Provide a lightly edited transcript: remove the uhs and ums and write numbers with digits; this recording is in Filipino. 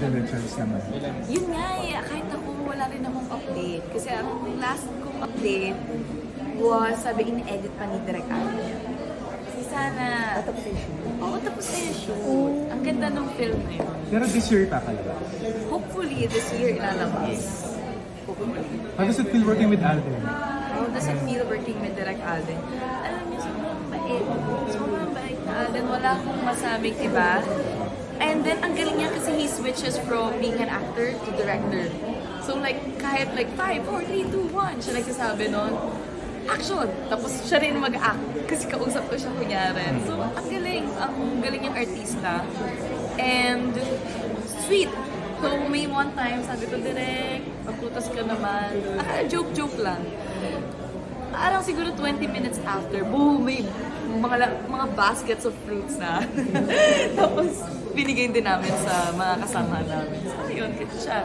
Alden Richards naman? Yun nga eh, kahit ako wala rin akong update. Kasi ang last kong update was sabi in-edit pa ni Direk Alden. Kasi sana... Tapos yung shoot. Oo, tapos na yung shoot. Ang ganda ng film na yun. Pero this year papalabas. Hopefully, this year ilalabas. Hopefully. How does it feel working with Alden? How does it feel working with Direk Alden? Alam niyo, sobrang bait. Sobrang bait na Alden. Wala akong masabing iba. And then, ang galing niya kasi he switches from being an actor to director. So like, kahit like 5, 4, 3, 2, 1, siya nagsasabi nun, action! Tapos siya rin mag-act kasi kausap ko siya kunyari. So, ang galing yung artista. And sweet. So, may one time, sabi ko, Direk, pagputas ka naman. Joke-joke lang. Parang siguro 20 minutes after, boom, may mga baskets of fruits na. Tapos, binigay din namin sa mga kasama namin. So, yun, kasi siya.